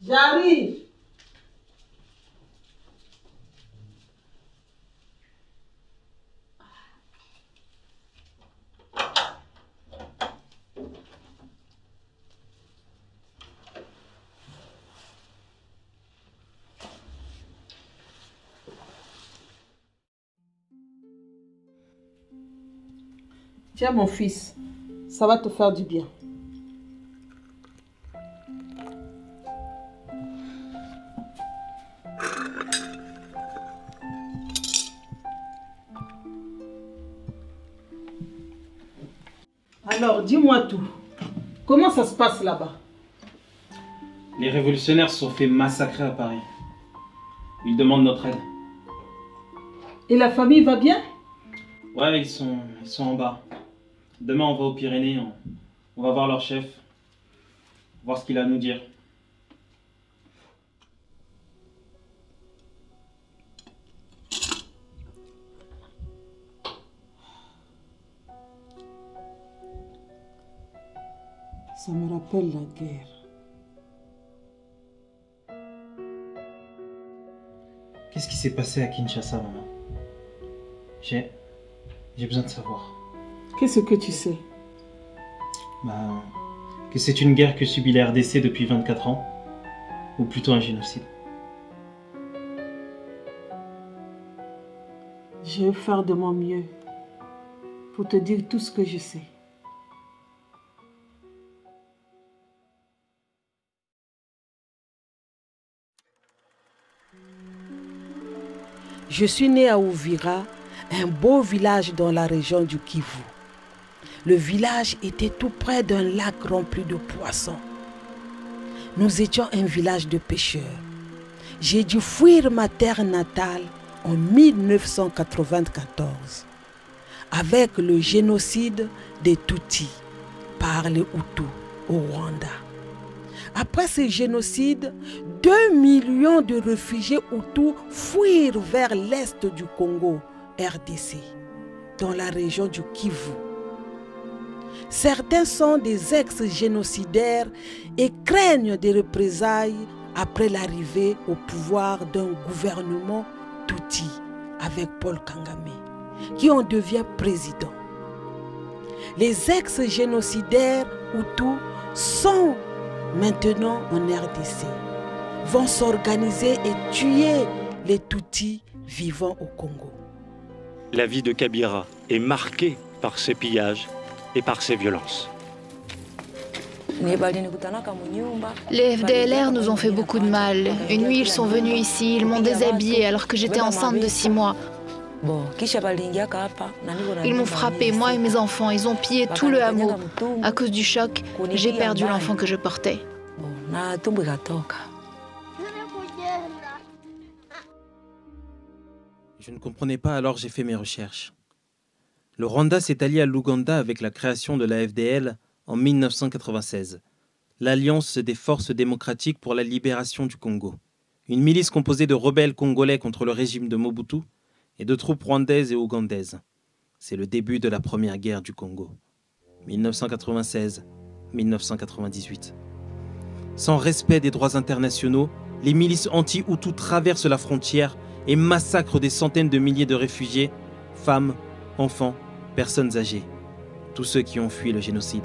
J'arrive. Tiens mon fils, ça va te faire du bien. Alors, dis-moi tout. Comment ça se passe là-bas? Les révolutionnaires se sont fait massacrer à Paris. Ils demandent notre aide. Et la famille va bien? Ouais, ils sont en bas. Demain, on va aux Pyrénées. On va voir leur chef. Voir ce qu'il a à nous dire. Ça me rappelle la guerre. Qu'est-ce qui s'est passé à Kinshasa, maman? J'ai besoin de savoir. Qu'est-ce que tu sais? Que c'est une guerre que subit la RDC depuis 24 ans. Ou plutôt un génocide. Je vais faire de mon mieux pour te dire tout ce que je sais. Je suis née à Uvira, un beau village dans la région du Kivu. Le village était tout près d'un lac rempli de poissons. Nous étions un village de pêcheurs. J'ai dû fuir ma terre natale en 1994 avec le génocide des Tutsis par les Hutus au Rwanda. Après ce génocide, 2 millions de réfugiés Hutus fuirent vers l'est du Congo, RDC, dans la région du Kivu. Certains sont des ex-génocidaires et craignent des représailles après l'arrivée au pouvoir d'un gouvernement Tutsi avec Paul Kagame, qui en devient président. Les ex-génocidaires Hutus sont maintenant en RDC, vont s'organiser et tuer les Tutsis vivant au Congo. La vie de Kabila est marquée par ces pillages et par ces violences. Les FDLR nous ont fait beaucoup de mal. Une nuit, ils sont venus ici, ils m'ont déshabillée alors que j'étais enceinte de 6 mois. Ils m'ont frappé, moi et mes enfants. Ils ont pillé tout le hameau. À cause du choc, j'ai perdu l'enfant que je portais. Je ne comprenais pas, alors j'ai fait mes recherches. Le Rwanda s'est allié à l'Ouganda avec la création de la FDL en 1996, l'Alliance des forces démocratiques pour la libération du Congo. Une milice composée de rebelles congolais contre le régime de Mobutu et de troupes rwandaises et ougandaises. C'est le début de la première guerre du Congo. 1996-1998. Sans respect des droits internationaux, les milices anti-Hutus traversent la frontière et massacrent des centaines de milliers de réfugiés, femmes, enfants, personnes âgées, tous ceux qui ont fui le génocide.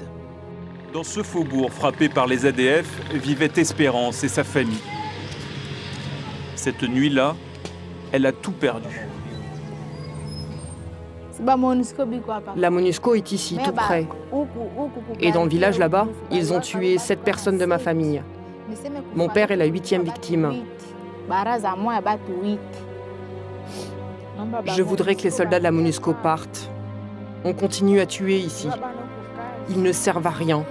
Dans ce faubourg frappé par les ADF vivait Espérance et sa famille. Cette nuit-là, elle a tout perdu. La MONUSCO est ici, tout près. Et dans le village là-bas, ils ont tué 7 personnes de ma famille. Mon père est la 8e victime. Je voudrais que les soldats de la MONUSCO partent. On continue à tuer ici. Ils ne servent à rien.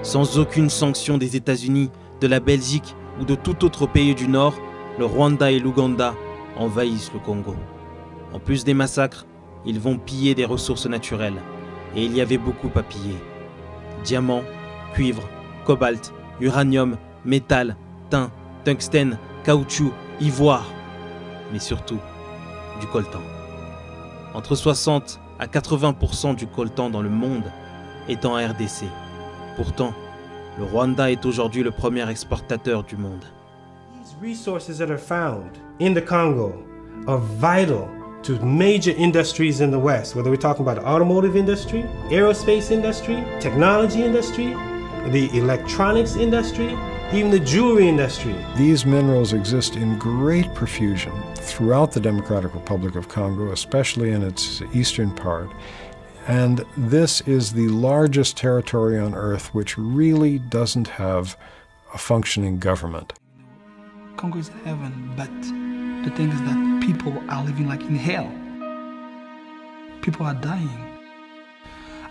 Sans aucune sanction des États-Unis, de la Belgique ou de tout autre pays du Nord, le Rwanda et l'Ouganda envahissent le Congo. En plus des massacres, ils vont piller des ressources naturelles. Et il y avait beaucoup à piller. Diamants, cuivre, cobalt, uranium, métal, tin, tungstène, caoutchouc, ivoire. Mais surtout, du coltan. Entre 60 à 80% du coltan dans le monde est en RDC. Pourtant, le Rwanda est aujourd'hui le premier exportateur du monde. These resources that are found in the Congo are vital to major industries in the West, whether we're talking about the automotive industry, aerospace industry, technology industry, the electronics industry, even the jewelry industry. These minerals exist in great profusion throughout the Democratic Republic of Congo, especially in its eastern part. And this is the largest territory on earth which really doesn't have a functioning government. Congo is heaven, but the thing is that people are living like in hell. People are dying.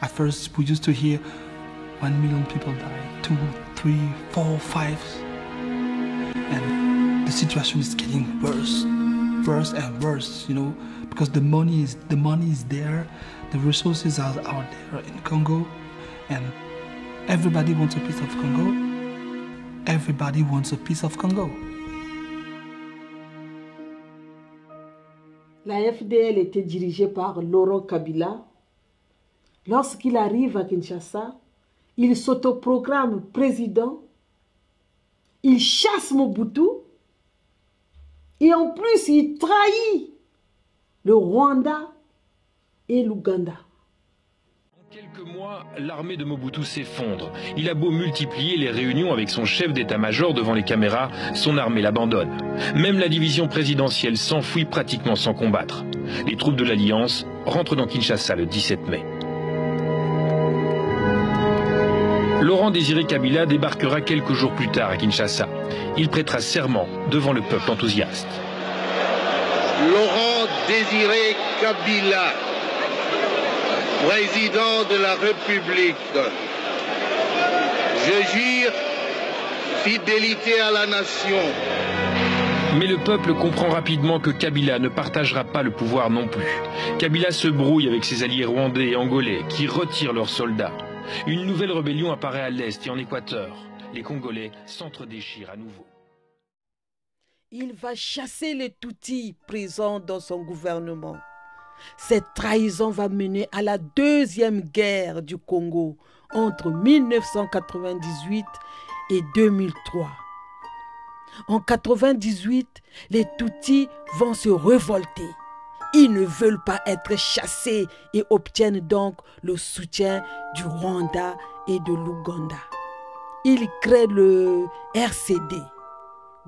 At first, we used to hear 1 million people die, 2, 3, 4, 5. And the situation is getting worse, worse and worse, you know, because the money is there, the resources are there in Congo, and everybody wants a piece of Congo. Everybody wants a piece of Congo. La FDL était dirigée par Laurent Kabila. Lorsqu'il arrive à Kinshasa, il s'autoproclame président, il chasse Mobutu et en plus il trahit le Rwanda et l'Ouganda. En quelques mois, l'armée de Mobutu s'effondre. Il a beau multiplier les réunions avec son chef d'état-major devant les caméras, son armée l'abandonne. Même la division présidentielle s'enfuit pratiquement sans combattre. Les troupes de l'Alliance rentrent dans Kinshasa le 17 mai. Laurent-Désiré Kabila débarquera quelques jours plus tard à Kinshasa. Il prêtera serment devant le peuple enthousiaste. Laurent-Désiré Kabila, président de la République, je jure fidélité à la nation. Mais le peuple comprend rapidement que Kabila ne partagera pas le pouvoir non plus. Kabila se brouille avec ses alliés rwandais et angolais qui retirent leurs soldats. Une nouvelle rébellion apparaît à l'Est et en Équateur. Les Congolais s'entre-déchirent à nouveau. Il va chasser les Tutsis présents dans son gouvernement. Cette trahison va mener à la deuxième guerre du Congo entre 1998 et 2003. En 1998, les Tutsis vont se révolter. Ils ne veulent pas être chassés et obtiennent donc le soutien du Rwanda et de l'Ouganda. Ils créent le RCD,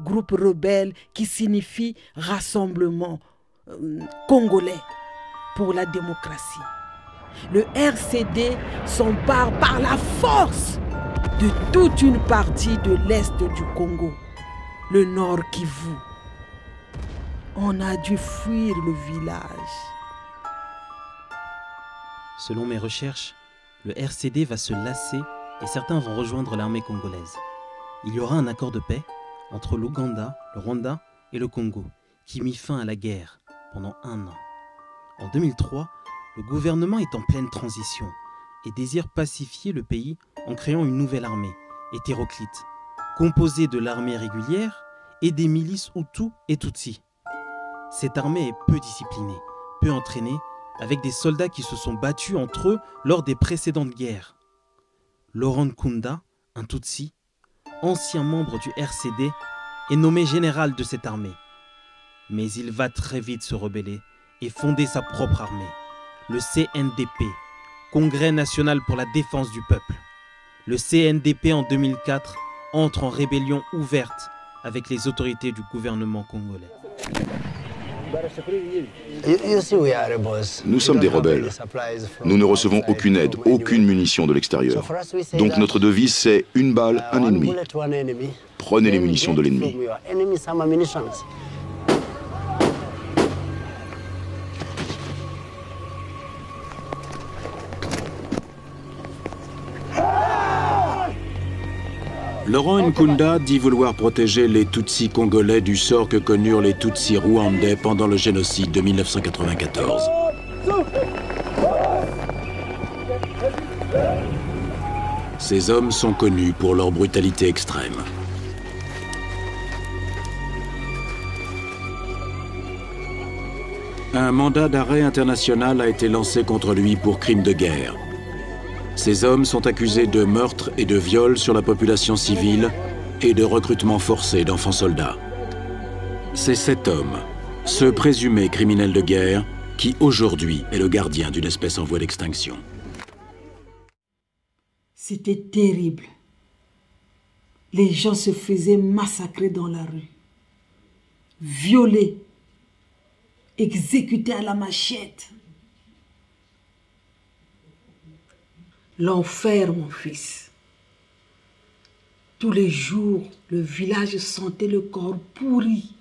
groupe rebelle qui signifie Rassemblement congolais pour la démocratie. Le RCD s'empare par la force de toute une partie de l'Est du Congo, le Nord Kivu. On a dû fuir le village. Selon mes recherches, le RCD va se lasser et certains vont rejoindre l'armée congolaise. Il y aura un accord de paix entre l'Ouganda, le Rwanda et le Congo qui mit fin à la guerre pendant 1 an. En 2003, le gouvernement est en pleine transition et désire pacifier le pays en créant une nouvelle armée, hétéroclite, composée de l'armée régulière et des milices Hutus et Tutsis. Cette armée est peu disciplinée, peu entraînée, avec des soldats qui se sont battus entre eux lors des précédentes guerres. Laurent Nkunda, un Tutsi, ancien membre du RCD, est nommé général de cette armée. Mais il va très vite se rebeller et fonder sa propre armée, le CNDP, Congrès national pour la défense du peuple. Le CNDP en 2004 entre en rébellion ouverte avec les autorités du gouvernement congolais. Nous sommes des rebelles. Nous ne recevons aucune aide, aucune munition de l'extérieur. Donc notre devise c'est une balle, un ennemi. Prenez les munitions de l'ennemi. Laurent Nkunda dit vouloir protéger les Tutsis congolais du sort que connurent les Tutsis rwandais pendant le génocide de 1994. Ces hommes sont connus pour leur brutalité extrême. Un mandat d'arrêt international a été lancé contre lui pour crime de guerre. Ces hommes sont accusés de meurtre et de viol sur la population civile et de recrutement forcé d'enfants soldats. C'est cet homme, ce présumé criminel de guerre, qui aujourd'hui est le gardien d'une espèce en voie d'extinction. C'était terrible. Les gens se faisaient massacrer dans la rue, violés, exécutés à la machette. L'enfer, mon fils. Tous les jours, le village sentait le corps pourri.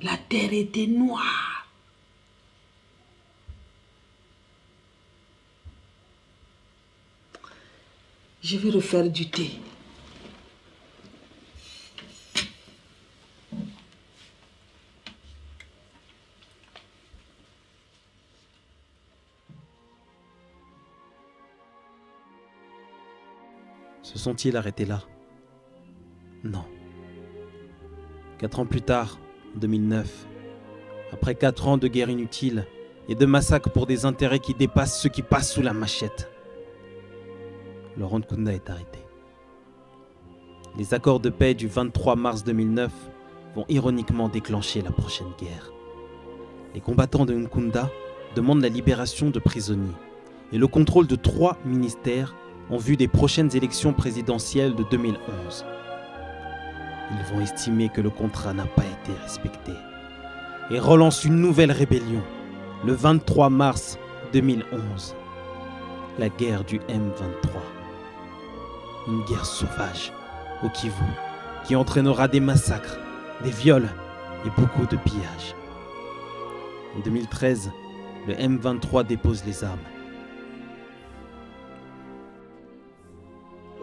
La terre était noire. Je vais refaire du thé. Se sont-ils arrêtés là? Non. 4 ans plus tard, en 2009, après 4 ans de guerre inutile et de massacres pour des intérêts qui dépassent ceux qui passent sous la machette, Laurent Nkunda est arrêté. Les accords de paix du 23 mars 2009 vont ironiquement déclencher la prochaine guerre. Les combattants de Nkunda demandent la libération de prisonniers et le contrôle de 3 ministères en vue des prochaines élections présidentielles de 2011. Ils vont estimer que le contrat n'a pas été respecté et relancent une nouvelle rébellion le 23 mars 2011. La guerre du M23. Une guerre sauvage au Kivu qui entraînera des massacres, des viols et beaucoup de pillages. En 2013, le M23 dépose les armes.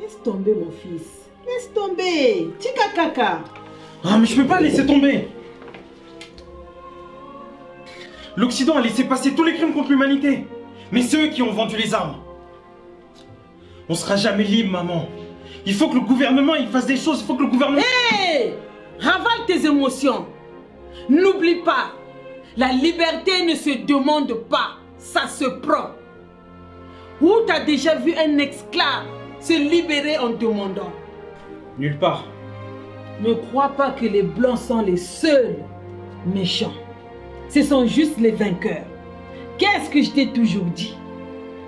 Laisse tomber, mon fils. Laisse tomber. Tika kaka. Ah, mais je peux pas laisser tomber. L'Occident a laissé passer tous les crimes contre l'humanité. Mais c'est eux qui ont vendu les armes. On sera jamais libre, maman. Il faut que le gouvernement il fasse des choses. Il faut que le gouvernement... Hé! Ravale tes émotions. N'oublie pas, la liberté ne se demande pas, ça se prend. Où t'as déjà vu un esclave se libérer en demandant? Nulle part. Ne crois pas que les Blancs sont les seuls méchants. Ce sont juste les vainqueurs. Qu'est-ce que je t'ai toujours dit?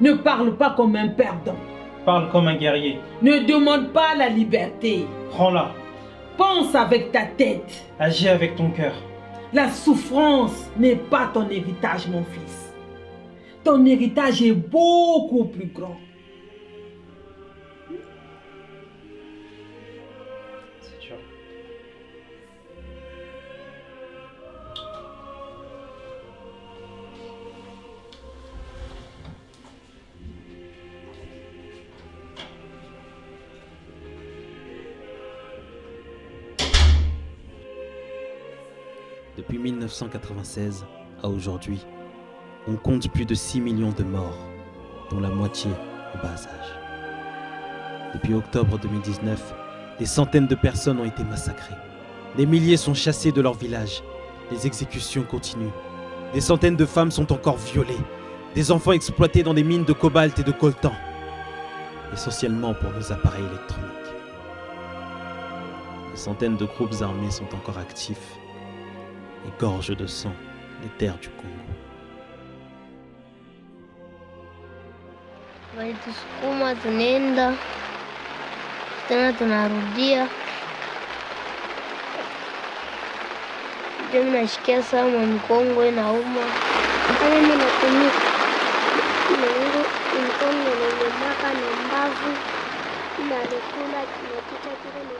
Ne parle pas comme un perdant. Parle comme un guerrier. Ne demande pas la liberté. Prends-la. Pense avec ta tête. Agis avec ton cœur. La souffrance n'est pas ton héritage, mon fils. Ton héritage est beaucoup plus grand. C'est sûr. Depuis 1996 à aujourd'hui, on compte plus de 6 millions de morts, dont la moitié au bas âge. Depuis octobre 2019, des centaines de personnes ont été massacrées. Des milliers sont chassés de leur village. Les exécutions continuent. Des centaines de femmes sont encore violées. Des enfants exploités dans des mines de cobalt et de coltan. Essentiellement pour nos appareils électroniques. Des centaines de groupes armés sont encore actifs et gorgent de sang les terres du Congo. Walitusukuma tunaenda tena tunarudia, ndio nashikia sana mkongo inauma, hata mimi natumia mkono na maka na mbavu na lekula kinapita kile